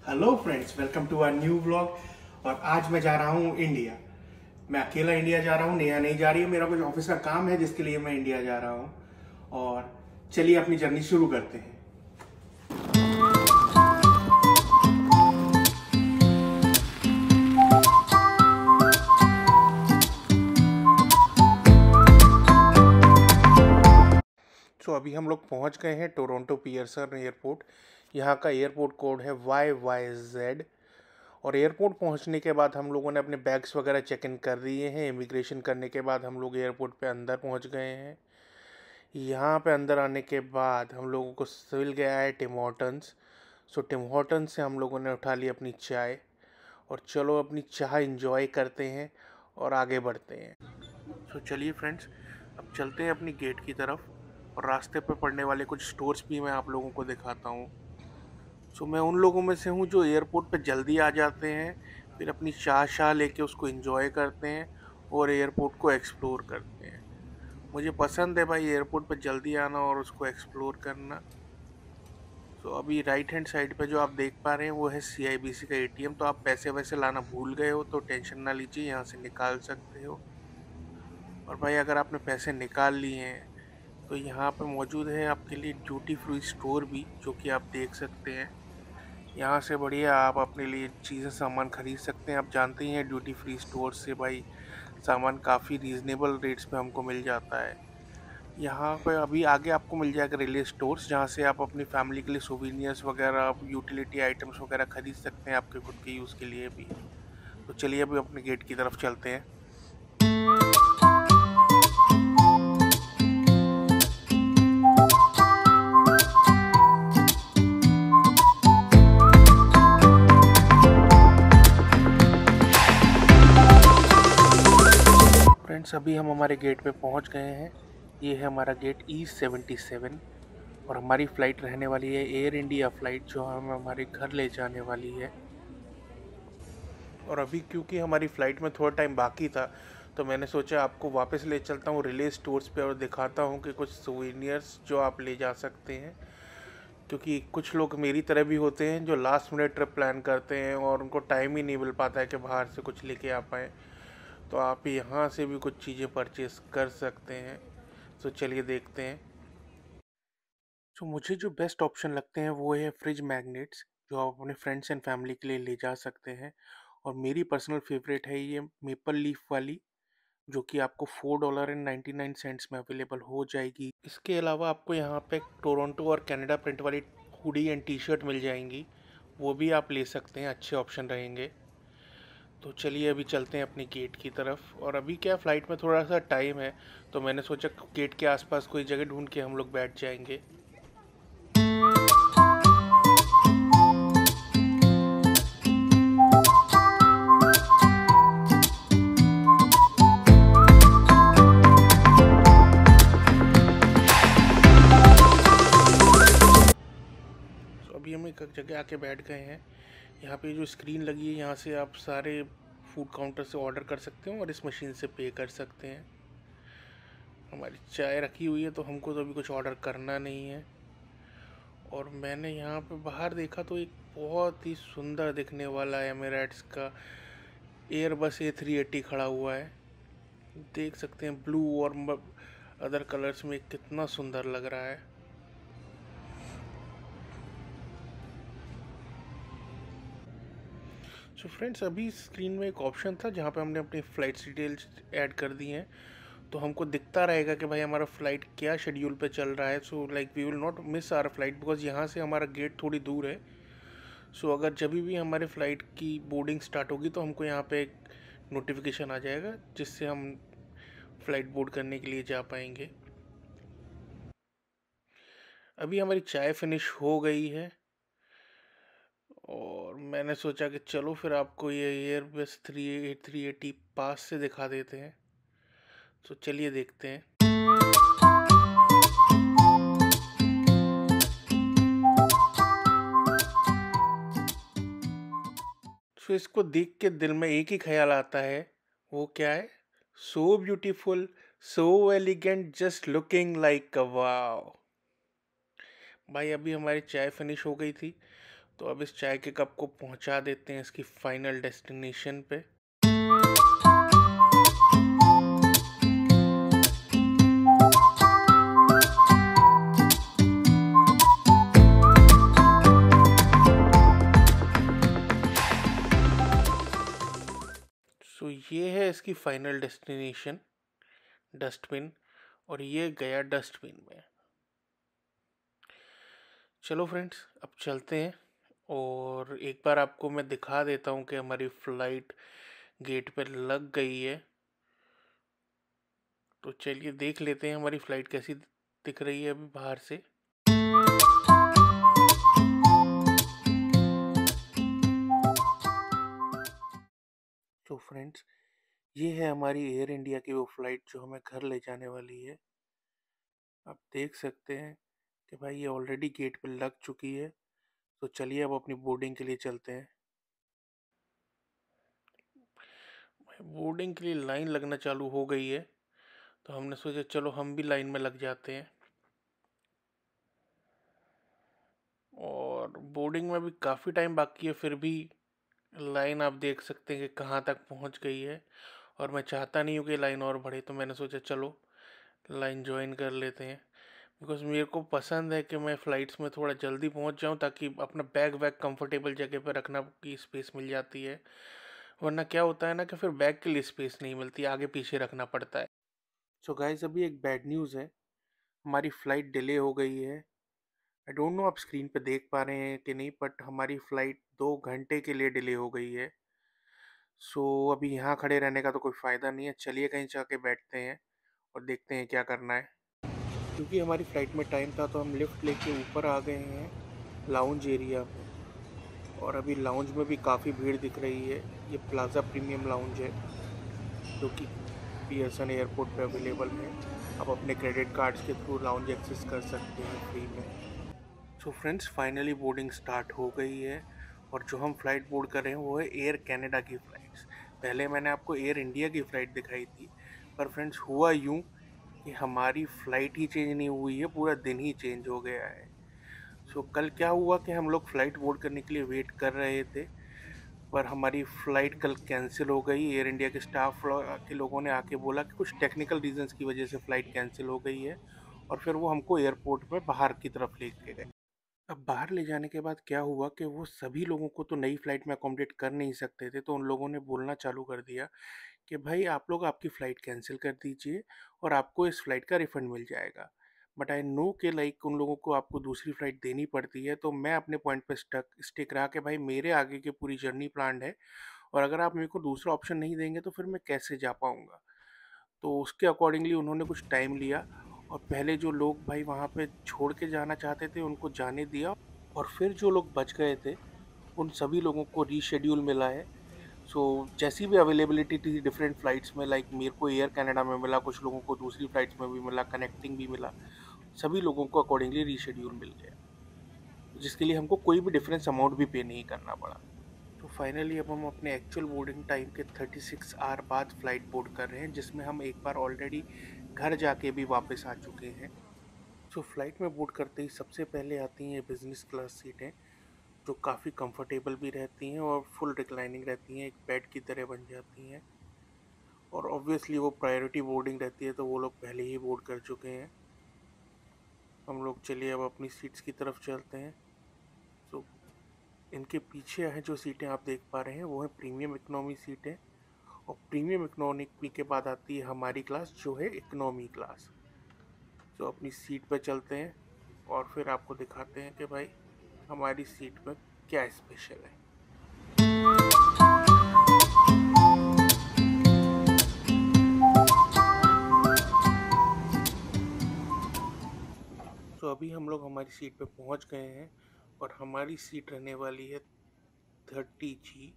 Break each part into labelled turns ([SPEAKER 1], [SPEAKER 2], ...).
[SPEAKER 1] Hello friends, welcome to our new vlog. और आज मैं जा रहा हूँ इंडिया। मैं अकेला इंडिया जा रहा हूँ, नेहा नहीं जा रही है। मेरा कुछ ऑफिस का काम है जिसके लिए मैं इंडिया जा रहा हूँ। और चलिए अपनी जर्नी शुरू करते हैं। तो अभी हम लोग पहुँच गए हैं टोरंटो पियर्सन एयरपोर्ट। यहाँ का एयरपोर्ट कोड है YYZ। और एयरपोर्ट पहुंचने के बाद हम लोगों ने अपने बैग्स वगैरह चेक इन कर दिए हैं। इमिग्रेशन करने के बाद हम लोग एयरपोर्ट पे अंदर पहुंच गए हैं। यहाँ पे अंदर आने के बाद हम लोगों को मिल गया है टिम हॉर्टन्स। सो टिम हॉर्टन्स से हम लोगों ने उठा ली अपनी चाय और चलो अपनी चाय इंजॉय करते हैं और आगे बढ़ते हैं। सो चलिए फ्रेंड्स, अब चलते हैं अपनी गेट की तरफ और रास्ते पे पड़ने वाले कुछ स्टोर्स भी मैं आप लोगों को दिखाता हूँ। सो मैं उन लोगों में से हूँ जो एयरपोर्ट पे जल्दी आ जाते हैं, फिर अपनी चाय शाह लेके उसको एंजॉय करते हैं और एयरपोर्ट को एक्सप्लोर करते हैं। मुझे पसंद है भाई एयरपोर्ट पे जल्दी आना और उसको एक्सप्लोर करना। सो अभी राइट हैंड साइड पे जो आप देख पा रहे हैं वो है CIBC का ATM। तो आप पैसे वैसे लाना भूल गए हो तो टेंशन ना लीजिए, यहाँ से निकाल सकते हो। और भाई अगर आपने पैसे निकाल लिए हैं तो यहाँ पे मौजूद है आपके लिए ड्यूटी फ्री स्टोर भी, जो कि आप देख सकते हैं। यहाँ से बढ़िया आप अपने लिए चीज़ें सामान खरीद सकते हैं। आप जानते ही हैं ड्यूटी फ्री स्टोर से भाई सामान काफ़ी रीज़नेबल रेट्स पे हमको मिल जाता है। यहाँ पे अभी आगे आपको मिल जाएगा रिले स्टोर्स, जहाँ से आप अपनी फैमिली के लिए सोवेनियर्स वगैरह, यूटिलिटी आइटम्स वगैरह खरीद सकते हैं आपके खुद के यूज़ के लिए भी। तो चलिए अभी अपने गेट की तरफ चलते हैं। फ्रेंड्स अभी हम हमारे गेट पे पहुंच गए हैं। ये है हमारा गेट E77 और हमारी फ़्लाइट रहने वाली है एयर इंडिया फ़्लाइट, जो हमें हमारे घर ले जाने वाली है। और अभी क्योंकि हमारी फ़्लाइट में थोड़ा टाइम बाकी था तो मैंने सोचा आपको वापस ले चलता हूँ रिले स्टोर्स पे और दिखाता हूँ कि कुछ सोवेनियर्स जो आप ले जा सकते हैं। क्योंकि कुछ लोग मेरी तरह भी होते हैं जो लास्ट मिनट ट्रिप प्लान करते हैं और उनको टाइम ही नहीं मिल पाता है कि बाहर से कुछ लेके आ पाएँ। तो आप यहाँ से भी कुछ चीज़ें परचेस कर सकते हैं। तो चलिए देखते हैं। तो मुझे जो बेस्ट ऑप्शन लगते हैं वो है फ्रिज मैग्नेट्स, जो आप अपने फ्रेंड्स एंड फैमिली के लिए ले जा सकते हैं। और मेरी पर्सनल फेवरेट है ये मेपल लीफ वाली, जो कि आपको $4.99 में अवेलेबल हो जाएगी। इसके अलावा आपको यहाँ पे टोरंटो और कनाडा प्रिंट वाली हुडी एंड T-शर्ट मिल जाएंगी, वो भी आप ले सकते हैं, अच्छे ऑप्शन रहेंगे। तो चलिए अभी चलते हैं अपनी गेट की तरफ। और अभी क्या फ़्लाइट में थोड़ा सा टाइम है तो मैंने सोचा गेट के आसपास कोई जगह ढूंढ के हम लोग बैठ जाएंगे। तो अभी हम एक जगह आके बैठ गए हैं। यहाँ पे जो स्क्रीन लगी है यहाँ से आप सारे फूड काउंटर से ऑर्डर कर सकते हो और इस मशीन से पे कर सकते हैं। हमारी चाय रखी हुई है तो हमको तो अभी कुछ ऑर्डर करना नहीं है। और मैंने यहाँ पे बाहर देखा तो एक बहुत ही सुंदर दिखने वाला एमिरेट्स का एयरबस A380 खड़ा हुआ है। देख सकते हैं ब्लू और अदर कलर्स में कितना सुंदर लग रहा है। सो फ्रेंड्स अभी स्क्रीन में एक ऑप्शन था जहाँ पे हमने अपनी फ़्लाइट डिटेल्स ऐड कर दी हैं। तो हमको दिखता रहेगा कि भाई हमारा फ़्लाइट क्या शेड्यूल पे चल रहा है। So like we will not miss our flight, because यहाँ से हमारा गेट थोड़ी दूर है। सो अगर जब भी हमारे फ़्लाइट की बोर्डिंग स्टार्ट होगी तो हमको यहाँ पे एक नोटिफिकेशन आ जाएगा जिससे हम फ़्लाइट बोर्ड करने के लिए जा पाएंगे। अभी हमारी चाय फिनिश हो गई है और मैंने सोचा कि चलो फिर आपको ये एयरबस 380 पास से दिखा देते हैं। तो चलिए देखते हैं। तो इसको देख के दिल में एक ही ख्याल आता है, वो क्या है? So beautiful, so elegant, just looking like a wow. भाई अभी हमारी चाय फिनिश हो गई थी तो अब इस चाय के कप को पहुंचा देते हैं इसकी फाइनल डेस्टिनेशन पे। सो ये है इसकी फाइनल डेस्टिनेशन, डस्टबिन, और ये गया डस्टबिन में। चलो फ्रेंड्स, अब चलते हैं और एक बार आपको मैं दिखा देता हूँ कि हमारी फ़्लाइट गेट पर लग गई है। तो चलिए देख लेते हैं हमारी फ़्लाइट कैसी दिख रही है अभी बाहर से। तो फ्रेंड्स, ये है हमारी एयर इंडिया की वो फ़्लाइट जो हमें घर ले जाने वाली है। आप देख सकते हैं कि भाई ये ऑलरेडी गेट पे लग चुकी है। तो चलिए अब अपनी बोर्डिंग के लिए चलते हैं। बोर्डिंग के लिए लाइन लगना चालू हो गई है, तो हमने सोचा चलो हम भी लाइन में लग जाते हैं। और बोर्डिंग में भी काफ़ी टाइम बाकी है, फिर भी लाइन आप देख सकते हैं कि कहाँ तक पहुँच गई है। और मैं चाहता नहीं हूँ कि लाइन और बढ़े, तो मैंने सोचा चलो लाइन ज्वाइन कर लेते हैं। बिकॉज़ मेरे को पसंद है कि मैं फ़्लाइट्स में थोड़ा जल्दी पहुँच जाऊँ, ताकि अपना बैग वैग कंफर्टेबल जगह पर रखना की स्पेस मिल जाती है। वरना क्या होता है ना कि फिर बैग के लिए स्पेस नहीं मिलती, आगे पीछे रखना पड़ता है। सो गाइस, अभी एक बैड न्यूज़ है, हमारी फ़्लाइट डिले हो गई है। आई डोंट नो आप स्क्रीन पे देख पा रहे हैं कि नहीं, बट हमारी फ़्लाइट 2 घंटे के लिए डिले हो गई है। सो अभी यहाँ खड़े रहने का तो कोई फ़ायदा नहीं है, चलिए कहीं जाके बैठते हैं और देखते हैं क्या करना है। क्योंकि हमारी फ़्लाइट में टाइम था, तो हम लिफ्ट लेके ऊपर आ गए हैं लाउंज एरिया में। और अभी लाउंज में भी काफ़ी भीड़ दिख रही है। ये प्लाज़ा प्रीमियम लाउंज है जो कि पियर्सन एयरपोर्ट पे अवेलेबल है। आप अपने क्रेडिट कार्ड्स के थ्रू लाउंज एक्सेस कर सकते हैं फ्री में। So friends, finally boarding start हो गई है और जो हम फ़्लाइट बोर्ड कर रहे हैं वो है एयर कनाडा की फ़्लाइट्स। पहले मैंने आपको एयर इंडिया की फ़्लाइट दिखाई थी, पर फ्रेंड्स हुआ यूँ कि हमारी फ़्लाइट ही चेंज नहीं हुई है, पूरा दिन ही चेंज हो गया है। सो कल क्या हुआ कि हम लोग फ़्लाइट बोर्ड करने के लिए वेट कर रहे थे, पर हमारी फ़्लाइट कल कैंसिल हो गई। एयर इंडिया के स्टाफ के लोगों ने आके बोला कि कुछ टेक्निकल रीजंस की वजह से फ़्लाइट कैंसिल हो गई है, और फिर वो हमको एयरपोर्ट में बाहर की तरफ लेके गए। अब बाहर ले जाने के बाद क्या हुआ कि वो सभी लोगों को तो नई फ़्लाइट में अकोमोडेट कर नहीं सकते थे, तो उन लोगों ने बोलना चालू कर दिया कि भाई आप लोग आपकी फ़्लाइट कैंसिल कर दीजिए और आपको इस फ़्लाइट का रिफ़ंड मिल जाएगा। बट आई नो कि लाइक उन लोगों को आपको दूसरी फ़्लाइट देनी पड़ती है, तो मैं अपने पॉइंट पे स्टिक रहा कि भाई मेरे आगे की पूरी जर्नी प्लान्ड है, और अगर आप मेरे को दूसरा ऑप्शन नहीं देंगे तो फिर मैं कैसे जा पाऊँगा। तो उसके अकॉर्डिंगली उन्होंने कुछ टाइम लिया, और पहले जो लोग भाई वहाँ पे छोड़ के जाना चाहते थे उनको जाने दिया, और फिर जो लोग बच गए थे उन सभी लोगों को रीशेड्यूल मिला है। सो जैसी भी अवेलेबिलिटी थी डिफरेंट फ़्लाइट्स में, लाइक मेरे को एयर कनाडा में मिला, कुछ लोगों को दूसरी फ़्लाइट्स में भी मिला, कनेक्टिंग भी मिला, सभी लोगों को अकॉर्डिंगली रीशेड्यूल मिल गया, जिसके लिए हमको कोई भी डिफरेंस अमाउंट भी पे नहीं करना पड़ा। तो फाइनली अब हम अपने एक्चुअल बोर्डिंग टाइम के 36 आवर बाद फ़्लाइट बोर्ड कर रहे हैं, जिसमें हम एक बार ऑलरेडी घर जाके भी वापस आ चुके हैं। सो फ्लाइट में बोर्ड करते ही सबसे पहले आती हैं बिज़नेस क्लास सीटें, जो काफ़ी कंफर्टेबल भी रहती हैं और फुल रिक्लाइनिंग रहती हैं, एक बेड की तरह बन जाती हैं। और ऑब्वियसली वो प्रायोरिटी बोर्डिंग रहती है, तो वो लोग पहले ही बोर्ड कर चुके हैं। हम लोग चलिए अब अपनी सीट्स की तरफ चलते हैं। सो इनके पीछे हैं जो सीटें आप देख पा रहे हैं, वो है प्रीमियम इकोनॉमी सीटें, और प्रीमियम इकोनॉमी के बाद आती है हमारी क्लास जो है इकोनॉमी क्लास। तो अपनी सीट पर चलते हैं और फिर आपको दिखाते हैं कि भाई हमारी सीट में क्या स्पेशल है। तो अभी हम लोग हमारी सीट पे पहुंच गए हैं, और हमारी सीट रहने वाली है 30G।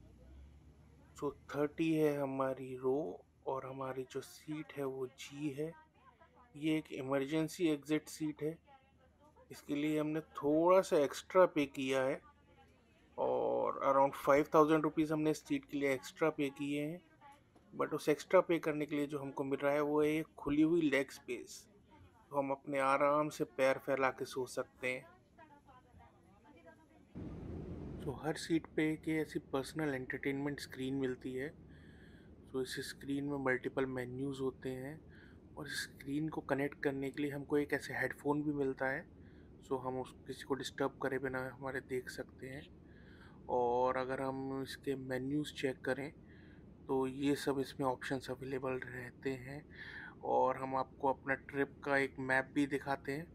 [SPEAKER 1] सो 30 है हमारी रो, और हमारी जो सीट है वो जी है। ये एक इमरजेंसी एग्जिट सीट है, इसके लिए हमने थोड़ा सा एक्स्ट्रा पे किया है, और अराउंड 5000 रुपीज़ हमने इस सीट के लिए एक्स्ट्रा पे किए हैं। बट उस एक्स्ट्रा पे करने के लिए जो हमको मिल रहा है वो है एक खुली हुई लेग स्पेस, तो हम अपने आराम से पैर फैला के सो सकते हैं। तो हर सीट पे एक ऐसी पर्सनल एंटरटेनमेंट स्क्रीन मिलती है। तो इस स्क्रीन में मल्टीपल मेन्यूज़ होते हैं और इस स्क्रीन को कनेक्ट करने के लिए हमको एक ऐसे हेडफोन भी मिलता है। सो हम उस किसी को डिस्टर्ब करे बिना हमारे देख सकते हैं। और अगर हम इसके मेन्यूज़ चेक करें तो ये सब इसमें ऑप्शंस अवेलेबल रहते हैं और हम आपको अपना ट्रिप का एक मैप भी दिखाते हैं।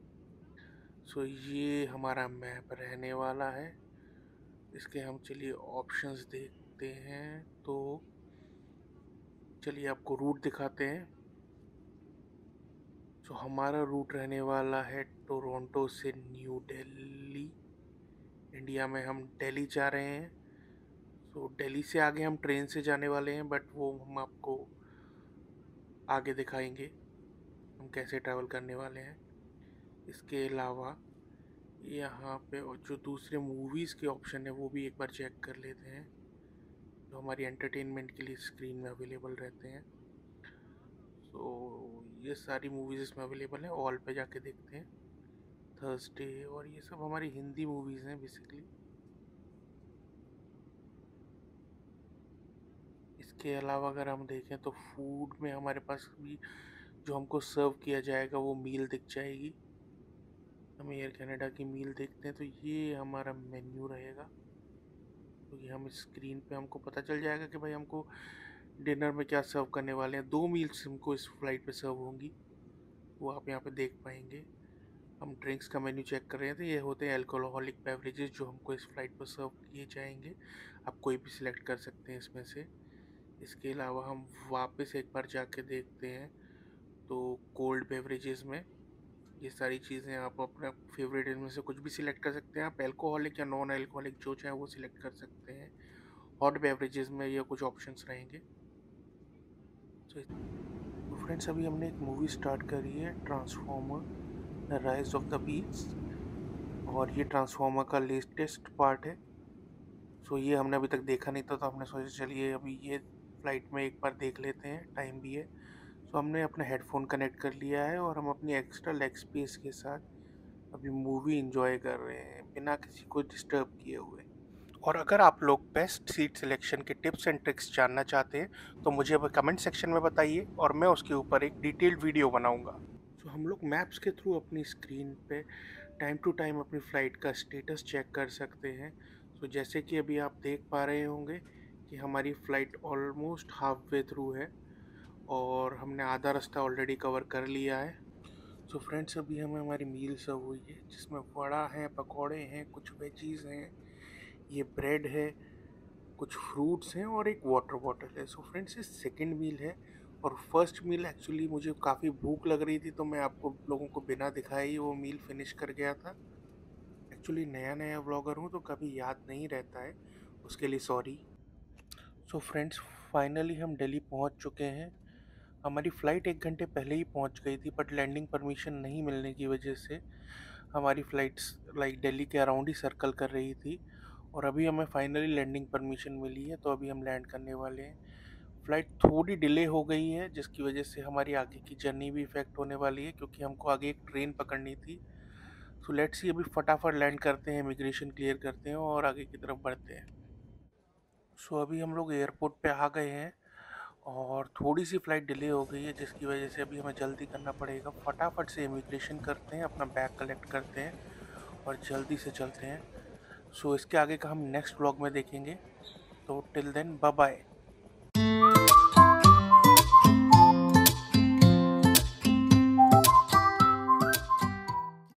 [SPEAKER 1] सो ये हमारा मैप रहने वाला है। इसके हम चलिए ऑप्शंस देखते हैं। तो चलिए आपको रूट दिखाते हैं। तो हमारा रूट रहने वाला है टोरंटो से न्यू दिल्ली। इंडिया में हम दिल्ली जा रहे हैं। तो दिल्ली से आगे हम ट्रेन से जाने वाले हैं, बट वो हम आपको आगे दिखाएंगे हम कैसे ट्रैवल करने वाले हैं। इसके अलावा यहाँ पे जो दूसरे मूवीज़ के ऑप्शन है वो भी एक बार चेक कर लेते हैं, जो हमारी एंटरटेनमेंट के लिए स्क्रीन में अवेलेबल रहते हैं। तो ये सारी मूवीज़ इसमें अवेलेबल हैं। ऑल पे जाके देखते हैं। थर्सडे और ये सब हमारी हिंदी मूवीज़ हैं बेसिकली। इसके अलावा अगर हम देखें तो फूड में हमारे पास भी जो हमको सर्व किया जाएगा वो मील दिख जाएगी। हम एयर कनाडा की मील देखते हैं तो ये हमारा मेन्यू रहेगा। तो ये हम स्क्रीन पे हमको पता चल जाएगा कि भाई हमको डिनर में क्या सर्व करने वाले हैं। 2 मील्स हमको इस फ्लाइट पे सर्व होंगी, वो आप यहाँ पे देख पाएंगे। हम ड्रिंक्स का मेन्यू चेक कर रहे हैं तो ये होते हैं अल्कोहलिक बेवरेजेस जो हमको इस फ्लाइट पर सर्व किए जाएंगे। आप कोई भी सिलेक्ट कर सकते हैं इसमें से। इसके अलावा हम वापस एक बार जाके देखते हैं तो कोल्ड बेवरेजेस में ये सारी चीज़ें आप अपना फेवरेट इनमें से कुछ भी सिलेक्ट कर सकते हैं। आप अल्कोहलिक या नॉन अल्कोहलिक जो चाहे वो सिलेक्ट कर सकते हैं। हॉट बेवरेजेस में ये कुछ ऑप्शंस रहेंगे। तो फ्रेंड्स अभी हमने एक मूवी स्टार्ट करी है, transformer the rise of the beast, और ये ट्रांसफॉर्मर का लेटेस्ट पार्ट है। सो ये हमने अभी तक देखा नहीं था, तो हमने सोचा चलिए अभी ये फ्लाइट में एक बार देख लेते हैं, टाइम भी है। सो हमने अपना हेडफोन कनेक्ट कर लिया है और हम अपनी एक्स्ट्रा लेग स्पेस के साथ अभी मूवी इंजॉय कर रहे हैं बिना किसी को डिस्टर्ब किए हुए। और अगर आप लोग बेस्ट सीट सिलेक्शन के टिप्स एंड ट्रिक्स जानना चाहते हैं तो मुझे कमेंट सेक्शन में बताइए और मैं उसके ऊपर एक डिटेल्ड वीडियो बनाऊंगा। तो हम लोग मैप्स के थ्रू अपनी स्क्रीन पे टाइम टू टाइम अपनी फ़्लाइट का स्टेटस चेक कर सकते हैं। तो जैसे कि अभी आप देख पा रहे होंगे कि हमारी flight almost half way through है और हमने आधा रास्ता ऑलरेडी कवर कर लिया है। सो फ्रेंड्स अभी हमें हमारी मील सर्व हुई है, जिसमें वड़ा है, पकौड़े हैं, कुछ वेजीज हैं, ये ब्रेड है, कुछ फ्रूट्स हैं और एक वाटर बॉटल है। सो फ्रेंड्स ये सेकंड मील है और फर्स्ट मील एक्चुअली मुझे काफ़ी भूख लग रही थी तो मैं आपको लोगों को बिना दिखाए ही वो मील फिनिश कर गया था। एक्चुअली नया नया व्लॉगर हूँ तो कभी याद नहीं रहता है, उसके लिए सॉरी। सो फ्रेंड्स फाइनली हम दिल्ली पहुँच चुके हैं। हमारी फ़्लाइट 1 घंटे पहले ही पहुँच गई थी, बट लैंडिंग परमिशन नहीं मिलने की वजह से हमारी फ़्लाइट्स लाइक दिल्ली के अराउंड ही सर्कल कर रही थी और अभी हमें फाइनली लैंडिंग परमिशन मिली है, तो अभी हम लैंड करने वाले हैं। फ़्लाइट थोड़ी डिले हो गई है जिसकी वजह से हमारी आगे की जर्नी भी इफ़ेक्ट होने वाली है, क्योंकि हमको आगे एक ट्रेन पकड़नी थी। सो लेट्स सी अभी फटाफट लैंड करते हैं, इमिग्रेशन क्लियर करते हैं और आगे की तरफ बढ़ते हैं। सो अभी हम लोग एयरपोर्ट पे आ गए हैं और थोड़ी सी फ़्लाइट डिले हो गई है जिसकी वजह से अभी हमें जल्दी करना पड़ेगा। फटाफट से इमिग्रेशन करते हैं, अपना बैग कलेक्ट करते हैं और जल्दी से चलते हैं। सो इसके आगे का हम नेक्स्ट व्लॉग में देखेंगे। तो टिल देन बाय बाय।